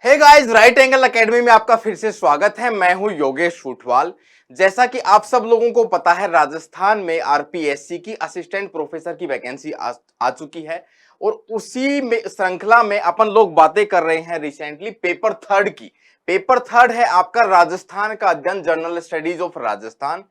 हे guys, Right Angle Academy में आपका फिर से स्वागत है। मैं हूं योगेश फुटवाल। जैसा कि आप सब लोगों को पता है, राजस्थान में आरपीएससी की असिस्टेंट प्रोफेसर की वैकेंसी आ चुकी है और उसी में श्रृंखला में अपन लोग बातें कर रहे हैं रिसेंटली पेपर थर्ड की। पेपर थर्ड है आपका राजस्थान का अध्ययन, जर्नल स्टडीज ऑफ राजस्थान।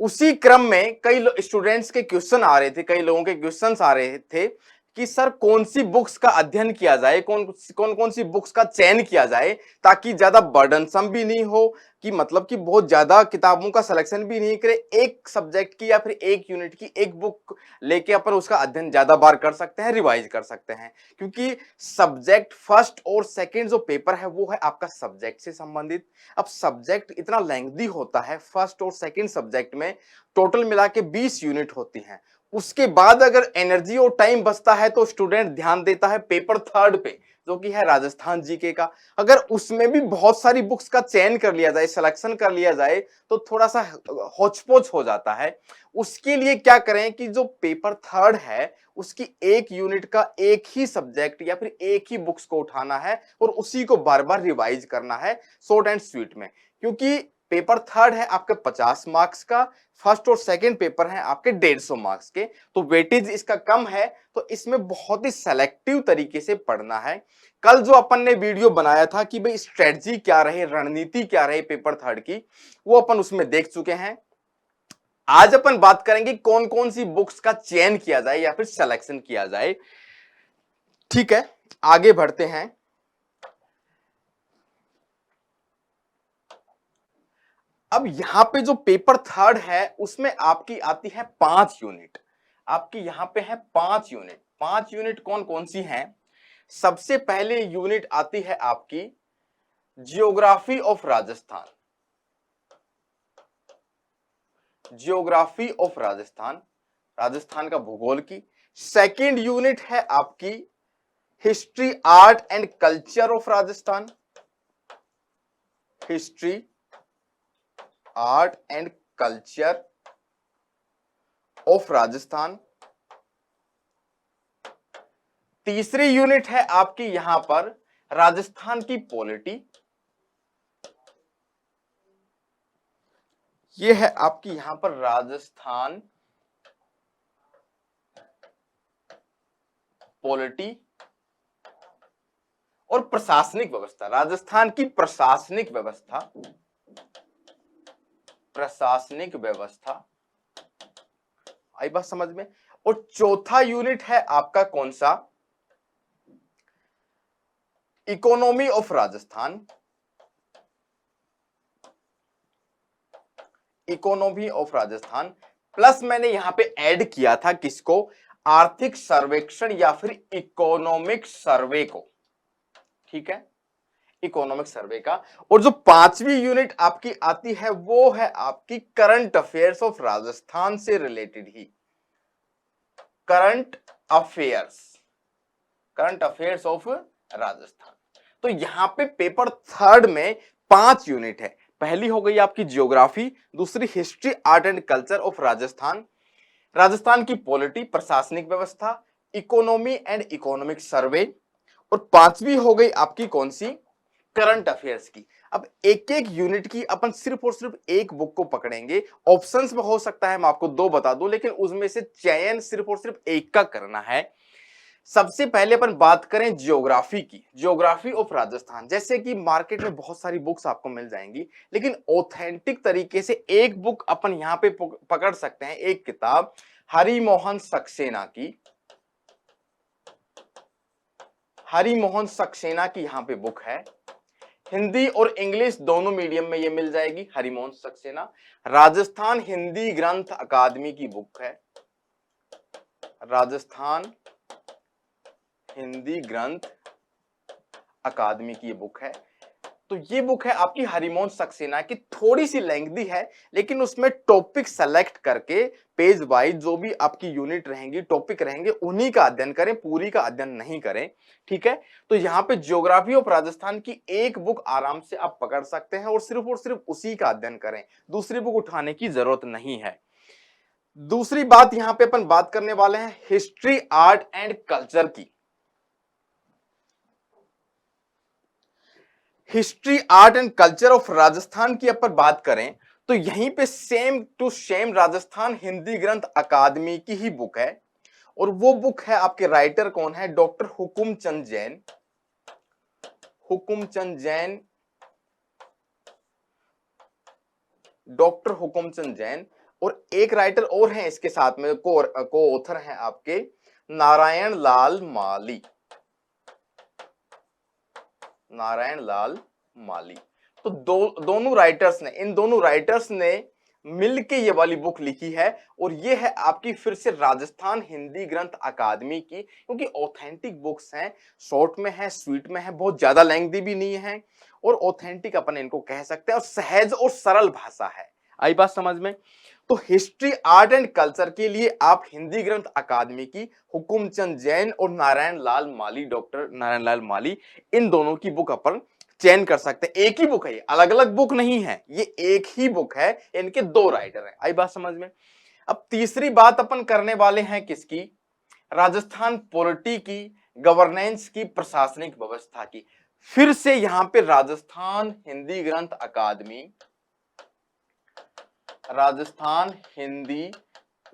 उसी क्रम में कई स्टूडेंट्स के क्वेश्चन आ रहे थे, कई लोगों के क्वेश्चंस आ रहे थे कि सर कौन सी बुक्स का अध्ययन किया जाए, कौन सी बुक्स का चयन किया जाए ताकि ज्यादा बर्डनसम भी नहीं हो, कि मतलब कि बहुत ज्यादा किताबों का सिलेक्शन भी नहीं करे। एक सब्जेक्ट की या फिर एक यूनिट की एक बुक लेके अपन उसका अध्ययन ज्यादा बार कर सकते हैं, रिवाइज कर सकते हैं, क्योंकि सब्जेक्ट फर्स्ट और सेकंड जो पेपर है वो है आपका सब्जेक्ट से संबंधित। अब सब्जेक्ट इतना लेंथी होता है, फर्स्ट और सेकंड सब्जेक्ट में टोटल मिला के 20 यूनिट होती हैं। उसके बाद अगर एनर्जी और टाइम बचता है तो स्टूडेंट ध्यान देता है पेपर थर्ड पे, जो कि है राजस्थान जीके का। अगर उसमें भी बहुत सारी बुक्स का चयन कर लिया जाए, सिलेक्शन कर लिया जाए, तो थोड़ा सा होचपोच हो जाता है। उसके लिए क्या करें कि जो पेपर थर्ड है उसकी एक यूनिट का एक ही सब्जेक्ट या फिर एक ही बुक्स को उठाना है और उसी को बार बार रिवाइज करना है शॉर्ट एंड स्वीट में। क्योंकि पेपर थर्ड है आपके 50 मार्क्स का, फर्स्ट और सेकंड पेपर है आपके 150 मार्क्स के, तो वेटेज इसका कम है। तो इसमें बहुत ही सेलेक्टिव तरीके से पढ़ना है। कल जो अपन ने वीडियो बनाया था कि भाई स्ट्रेटजी क्या रहे, रणनीति क्या रहे पेपर थर्ड की, वो अपन उसमें देख चुके हैं। आज अपन बात करेंगे कौन कौन सी बुक्स का चयन किया जाए या फिर सिलेक्शन किया जाए। ठीक है, आगे बढ़ते हैं। अब यहां पे जो पेपर थर्ड है उसमें आपकी आती है 5 यूनिट। आपकी यहां पे है 5 यूनिट। 5 यूनिट कौन कौन सी हैं? सबसे पहले यूनिट आती है आपकी geography of Rajasthan. Geography of Rajasthan, Rajasthan का भूगोल की। सेकंड यूनिट है आपकी history art and culture of Rajasthan. History art and culture of Rajasthan. तीसरी यूनिट है आपकी यहां पर राजस्थान की पॉलिटी। ये है आपकी यहां पर राजस्थान पॉलिटी और प्रशासनिक व्यवस्था। राजस्थान की प्रशासनिक व्यवस्था, प्रशासनिक व्यवस्था। आई बात समझ में? और चौथा यूनिट है आपका कौन सा? Economy of Rajasthan. Economy of Rajasthan plus मैंने यहां पे ऐड किया था किसको? आर्थिक सर्वेक्षण या फिर इकोनॉमिक सर्वे को। ठीक है, इकोनॉमिक सर्वे का। और जो पांचवी यूनिट आपकी आती है वो है आपकी करंट अफेयर्स ऑफ राजस्थान से related he. Current affairs, current affairs of Rajasthan. तो यहां पे पेपर थर्ड में 5 यूनिट है। पहली हो गई आपकी जियोग्राफी, दूसरी history art and culture of Rajasthan, Rajasthan की पॉलिटी प्रशासनिक व्यवस्था, इकोनॉमी एंड इकोनॉमिक सर्वे, और पांचवी हो गई आपकी कौन सी? करंट अफेयर्स की। अब एक एक यूनिट की अपन सिर्फ और सिर्फ एक बुक को पकड़ेंगे। ऑप्शंस में हो सकता है मैं आपको 2 बता दूं, लेकिन उसमें से चयन सिर्फ और सिर्फ एक का करना है। सबसे पहले अपन बात करें जियोग्राफी की, जियोग्राफी ऑफ राजस्थान। जैसे कि मार्केट में बहुत सारी बुक्स आपको मिल जाएंगी, लेकिन ऑथेंटिक तरीके से एक बुक अपन यहां पे पकड़ सकते हैं, एक किताब हरिमोहन सक्सेना की। हरिमोहन सक्सेना की यहां पे बुक है, हिंदी और इंग्लिश दोनों मीडियम में ये मिल जाएगी। हरिमोहन सक्सेना राजस्थान हिंदी ग्रंथ अकादमी की बुक है। राजस्थान हिंदी ग्रंथ अकादमी की ये बुक है। तो ये बुक है आपकी हरिमोहन सक्सेना की। थोड़ी सी लेंथी है, लेकिन उसमें टॉपिक सेलेक्ट करके पेज वाइज जो भी आपकी यूनिट रहेंगी, टॉपिक रहेंगे, उन्हीं का अध्ययन करें, पूरी का अध्ययन नहीं करें। ठीक है, तो यहां पे ज्योग्राफी ऑफ राजस्थान की एक बुक आराम से आप पकड़ सकते हैं और सिर्फ उसी का अध्ययन करें, दूसरी बुक उठाने की जरूरत नहीं है। दूसरी बात यहां पे अपन बात करने वाले हैं हिस्ट्री आर्ट एंड कल्चर की। History art and culture of Rajasthan की अपन बात करें तो यहीं पे same to same Rajasthan Hindi Granth Akademi की ही बुक है, और वो बुक है, आपके राइटर कौन है, डॉक्टर हुकुमचंद जैन। हुकुमचंद जैन, डॉक्टर हुकुमचंद जैन। और एक राइटर और हैं इसके साथ में, को ऑथर हैं आपके नारायण लाल माली। नारायण लाल माली। तो दोनों राइटर्स ने, इन दोनों राइटर्स ने मिलके ये वाली बुक लिखी है, और ये है आपकी फिर से राजस्थान हिंदी ग्रंथ अकादमी की, क्योंकि ऑथेंटिक बुक्स हैं, शॉर्ट में है, स्वीट में है, बहुत ज्यादा लेंथी भी नहीं है, और ऑथेंटिक अपन इनको कह सकते हैं, और सहज और सरल भाषा है। आई बात समझ में? तो हिस्ट्री आर्ट एंड कल्चर के लिए आप हिंदी ग्रंथ अकादमी की हुकुमचंद जैन और नारायण लाल माली, डॉक्टर नारायण लाल माली, इन दोनों की बुक अपन चयन कर सकते हैं। एक ही बुक है, ये अलग अलग बुक नहीं है, ये एक ही बुक है, इनके दो राइटर हैं। आई बात समझ में? अब तीसरी बात अपन करने वाले हैं किसकी, राजस्थान पॉलिटी की, गवर्नेंस की, प्रशासनिक व्यवस्था की। फिर से यहां पे राजस्थान हिंदी ग्रंथ अकादमी, राजस्थान हिंदी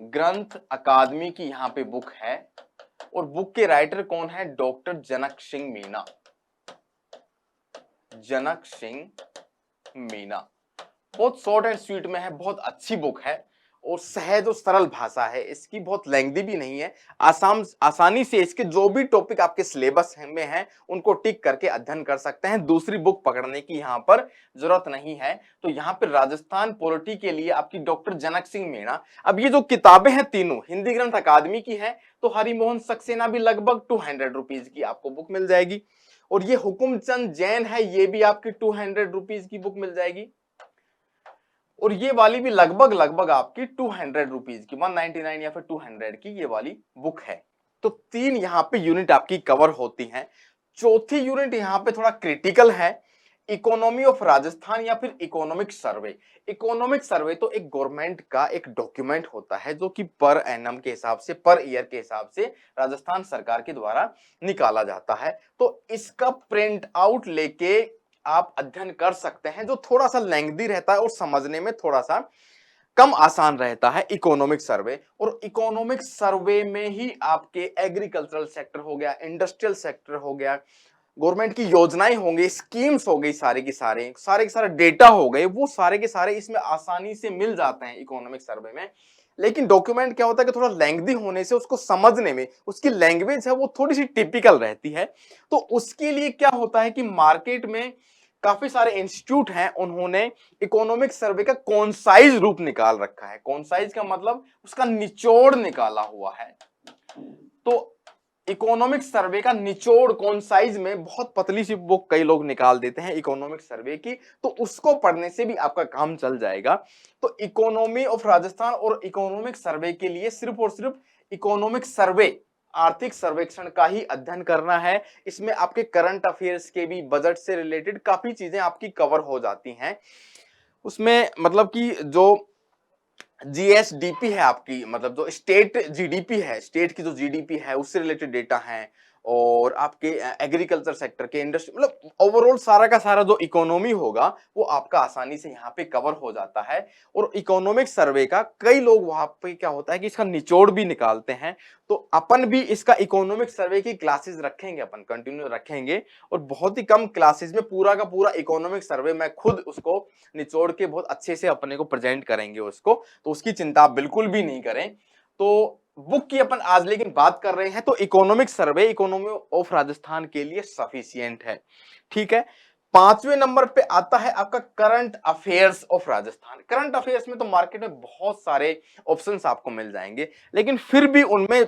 ग्रंथ अकादमी की यहां पे बुक है, और बुक के राइटर कौन है, डॉक्टर जनक सिंह मीना। जनक सिंह मीना। बहुत शॉर्ट एंड स्वीट में है, बहुत अच्छी बुक है, और सहज और सरल भाषा है इसकी, बहुत लेंथी भी नहीं है। आसानी से इसके जो भी टॉपिक आपके सिलेबस में हैं उनको टिक करके अध्ययन कर सकते हैं, दूसरी बुक पकड़ने की यहाँ पर जरूरत नहीं है। तो यहाँ पर राजस्थान पॉलिटी के लिए आपकी डॉक्टर जनक सिंह मीणा। अब ये जो किताबें हैं तीनों हिंदी ग्रंथ अकादमी की है, तो हरिमोहन सक्सेना भी लगभग 200 रुपीज की आपको बुक मिल जाएगी, और ये हुकुमचंद जैन है, ये भी आपकी 200 रुपीज की बुक मिल जाएगी, और ये वाली भी लगभग लगभग आपकी 200 रुपीज की, 199 या फिर 200 की ये वाली बुक है। तो तीन यहाँ पे यूनिट आपकी कवर होती हैं। चौथी यूनिट यहाँ पे थोड़ा क्रिटिकल है, इकोनॉमी ऑफ राजस्थान या फिर इकोनॉमिक सर्वे। इकोनॉमिक सर्वे तो एक गवर्नमेंट का एक डॉक्यूमेंट होता है जो कि पर एनम के हिसाब से, पर ईयर के हिसाब से राजस्थान सरकार के द्वारा निकाला जाता है। तो इसका प्रिंट आउट लेके आप अध्ययन कर सकते हैं, जो थोड़ा सा लेंथी रहता है और समझने में थोड़ा सा कम आसान रहता है, इकोनॉमिक सर्वे। और इकोनॉमिक सर्वे में ही आपके एग्रीकल्चरल सेक्टर हो गया, इंडस्ट्रियल सेक्टर हो गया, गवर्नमेंट की योजनाएं होंगी, स्कीम्स हो गई, सारे के सारे डेटा हो गए, वो सारे के सारे इसमें आसानी से मिल जाते हैं इकोनॉमिक सर्वे में। लेकिन डॉक्यूमेंट क्या होता है कि थोड़ा लेंथी होने से उसको समझने में, उसकी लैंग्वेज है वो थोड़ी सी टिपिकल रहती है। तो उसके लिए क्या होता है कि मार्केट में काफी सारे इंस्टीट्यूट हैं, उन्होंने इकोनॉमिक सर्वे का कॉन्साइज रूप निकाल रखा है। कॉन्साइज का मतलब उसका निचोड़ निकाला हुआ है। तो इकोनॉमिक सर्वे का निचोड़ कॉन्साइज में बहुत पतली सी बुक कई लोग निकाल देते हैं इकोनॉमिक सर्वे की, तो उसको पढ़ने से भी आपका काम चल जाएगा। तो इकोनॉमी ऑफ राजस्थान और इकोनॉमिक सर्वे के लिए सिर्फ और सिर्फ इकोनॉमिक सर्वे, आर्थिक सर्वेक्षण का ही अध्ययन करना है। इसमें आपके करंट अफेयर्स के भी, बजट से रिलेटेड काफी चीजें आपकी कवर हो जाती हैं उसमें। मतलब कि जो जीएसडीपी है आपकी, मतलब जो स्टेट जीडीपी है, स्टेट की जो जीडीपी है उससे रिलेटेड डेटा है, और आपके एग्रीकल्चर सेक्टर के, इंडस्ट्री, मतलब ओवरऑल सारा का सारा जो इकोनॉमी होगा वो आपका आसानी से यहाँ पे कवर हो जाता है। और इकोनॉमिक सर्वे का कई लोग वहां पे क्या होता है कि इसका निचोड़ भी निकालते हैं। तो अपन भी इसका इकोनॉमिक सर्वे की क्लासेस रखेंगे, अपन कंटिन्यू रखेंगे, और बहुत ही कम क्लासेस में पूरा का पूरा इकोनॉमिक सर्वे मैं खुद उसको निचोड़ के बहुत अच्छे से अपने को प्रेजेंट करेंगे उसको, तो उसकी चिंता आप बिल्कुल भी नहीं करें। तो बुक की अपन आज लेकिन बात कर रहे हैं, तो economic survey economy of Rajasthan के लिए सफिशिएंट है। ठीक है, पांचवें नंबर पे आता है आपका current affairs of Rajasthan. Current affairs में तो मार्केट में बहुत सारे ऑप्शंस आपको मिल जाएंगे, लेकिन फिर भी उनमें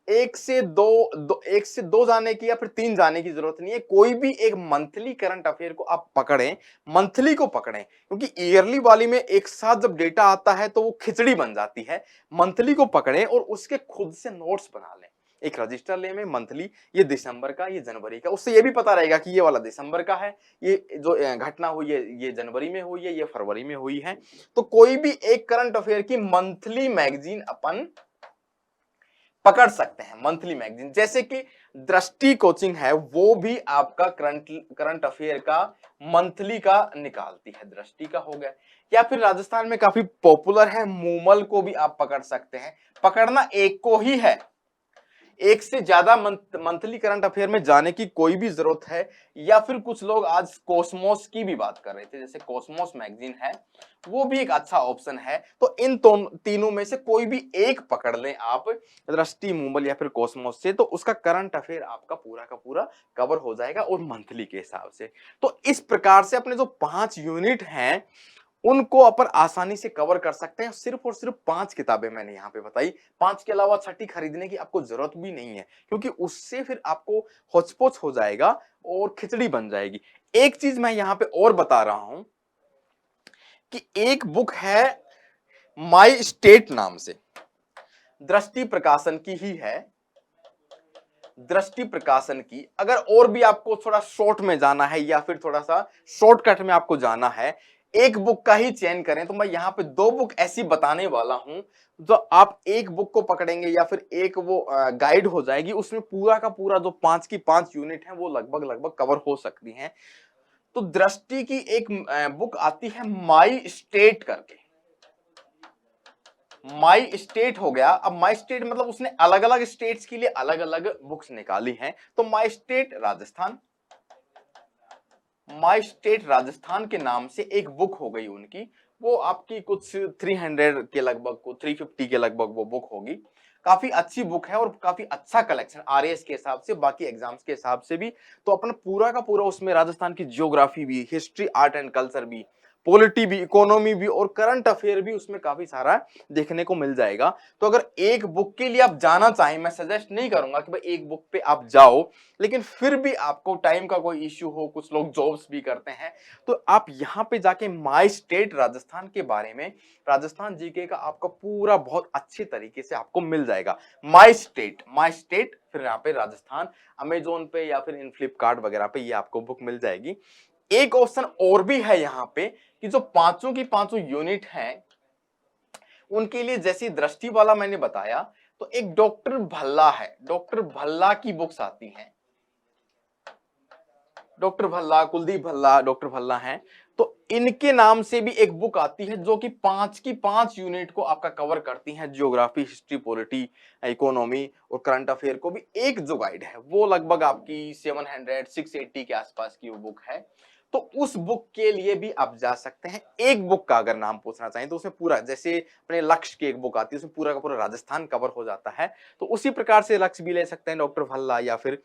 एक से दो जाने की या फिर तीन जाने की जरूरत नहीं है। कोई भी एक मंथली करंट अफेयर को आप पकड़ें, मंथली को पकड़ें, क्योंकि ईयरली वाली में एक साथ जब डेटा आता है तो वो खिचड़ी बन जाती है। मंथली को पकड़ें और उसके खुद से नोट्स बना लें, एक रजिस्टर ले में मंथली, ये दिसंबर का, ये जनवरी का, उससे ये भी पता रहेगा कि ये वाला दिसंबर का है, ये जो घटना हुई है ये जनवरी में हुई है, ये फरवरी में हुई है। तो कोई भी एक करंट अफेयर की मंथली मैगजीन अपन पकड़ सकते हैं मंथली मैगजीन, जैसे कि दृष्टि कोचिंग है, वो भी आपका करंट अफेयर का मंथली का निकालती है, दृष्टि का हो गया। या फिर राजस्थान में काफी पॉपुलर है मूमल को भी आप पकड़ सकते हैं। पकड़ना एक को ही है, एक से ज्यादा मंथली करंट अफेयर में जाने की कोई भी जरूरत है। या फिर कुछ लोग आज कॉस्मोस की भी बात कर रहे थे, जैसे कॉस्मोस मैगजीन है, वो भी एक अच्छा ऑप्शन है। तो इन तीनों में से कोई भी एक पकड़ लें आप, दृष्टि, मूमल या फिर कॉस्मोस से, तो उसका करंट अफेयर आपका पूरा का पूरा कवर हो जाएगा, और मंथली के हिसाब से। तो इस प्रकार से अपने जो 5 यूनिट हैं उनको अपन आसानी से कवर कर सकते हैं। सिर्फ और सिर्फ 5 किताबें मैंने यहाँ पे बताई, 5 के अलावा छठी खरीदने की आपको जरूरत भी नहीं है, क्योंकि उससे फिर आपको होचपोच हो जाएगा और खिचड़ी बन जाएगी। एक चीज मैं यहाँ पे और बता रहा हूं कि एक बुक है माई स्टेट नाम से, दृष्टि प्रकाशन की ही है, दृष्टि प्रकाशन की। अगर और भी आपको थोड़ा शॉर्ट में जाना है या फिर थोड़ा सा शॉर्टकट में आपको जाना है, एक बुक का ही चयन करें, तो मैं यहाँ पे 2 बुक ऐसी बताने वाला हूं जो आप एक बुक को पकड़ेंगे या फिर एक वो गाइड हो जाएगी, उसमें पूरा का पूरा जो 5 की 5 यूनिट है वो लगभग लगभग कवर हो सकती हैं। तो दृष्टि की एक बुक आती है माई स्टेट करके, माई स्टेट हो गया। अब माई स्टेट मतलब उसने अलग अलग स्टेट्स के लिए अलग अलग बुक्स निकाली हैं। तो my state Rajasthan, my state Rajasthan के नाम से एक बुक हो गई उनकी, वो आपकी कुछ 300 के लगभग को 350 के लगभग वो बुक होगी। काफी अच्छी बुक है और काफी अच्छा कलेक्शन आरएएस के हिसाब से, बाकी एग्जाम्स के हिसाब से भी। तो अपना पूरा का पूरा उसमें राजस्थान की ज्योग्राफी भी, हिस्ट्री, आर्ट एंड कल्चर भी, पॉलिटी भी, इकोनॉमी भी और करंट अफेयर भी उसमें काफी सारा देखने को मिल जाएगा। तो अगर एक बुक के लिए आप जाना चाहें, मैं सजेस्ट नहीं करूंगा कि भाई एक बुक पे आप जाओ, लेकिन फिर भी आपको टाइम का कोई इश्यू हो, कुछ लोग जॉब्स भी करते हैं, तो आप यहाँ पे जाके माई स्टेट राजस्थान के बारे में, राजस्थान जीके का आपका पूरा बहुत अच्छे तरीके से आपको मिल जाएगा। माई स्टेट फिर यहाँ पे राजस्थान, अमेजोन पे या फिर इन फ्लिपकार्ट वगैरह पे ये आपको बुक मिल जाएगी। एक ऑप्शन और भी है यहाँ पे कि जो पांचों की पांचों यूनिट हैं उनके लिए, जैसी दृष्टि वाला मैंने बताया, तो एक डॉक्टर भल्ला है, डॉक्टर भल्ला की बुक्स आती हैं, डॉक्टर भल्ला, कुलदीप भल्ला, डॉक्टर भल्ला हैं। तो इनके नाम से भी एक बुक आती है जो कि 5 की 5 यूनिट को आपका कवर करती है, ज्योग्राफी, हिस्ट्री, पॉलिटी, इकोनॉमी और करंट अफेयर को भी एक जो गाइड है, वो लगभग आपकी 680 के आसपास की वो बुक है। तो उस बुक के लिए भी आप जा सकते हैं। एक बुक का अगर नाम पूछना चाहें तो उसमें पूरा, जैसे अपने लक्ष्य की एक बुक आती है उसमें पूरा का पूरा राजस्थान कवर हो जाता है, तो उसी प्रकार से लक्ष्य भी ले सकते हैं डॉक्टर भल्ला, या फिर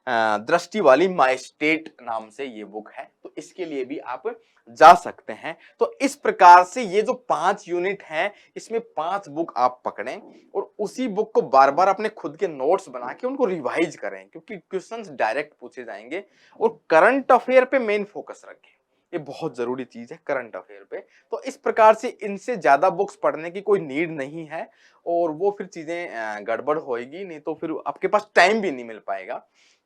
दृष्टि वाली माई स्टेट नाम से ये बुक है, तो इसके लिए भी आप जा सकते हैं। तो इस प्रकार से ये जो 5 यूनिट हैं, इसमें 5 बुक आप पकड़ें और उसी बुक को बार बार अपने खुद के नोट्स बना के उनको रिवाइज करें, क्योंकि क्वेश्चंस डायरेक्ट पूछे जाएंगे। और करंट अफेयर पे मेन फोकस रखें, ये बहुत जरूरी चीज है करंट अफेयर पे। तो इस प्रकार से इनसे ज्यादा बुक्स पढ़ने की कोई नीड नहीं है, और वो फिर चीजें गड़बड़ होएगी, नहीं तो फिर आपके पास टाइम भी नहीं मिल पाएगा,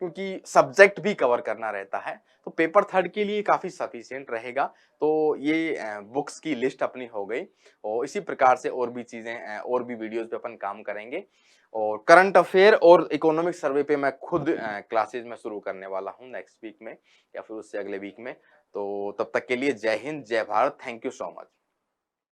क्योंकि सब्जेक्ट भी कवर करना रहता है। तो पेपर थर्ड के लिए काफी सफिशिएंट रहेगा। तो ये बुक्स की लिस्ट अपनी हो गई, और इसी प्रकार से और भी चीजें, और भी वीडियोस पे अपन काम करेंगे। और करंट अफेयर और इकोनॉमिक सर्वे पे मैं खुद क्लासेज में शुरू करने वाला हूँ नेक्स्ट वीक में, या फिर उससे अगले वीक में। तो तब तक के लिए जय हिंद, जय Bharat, thank you so much.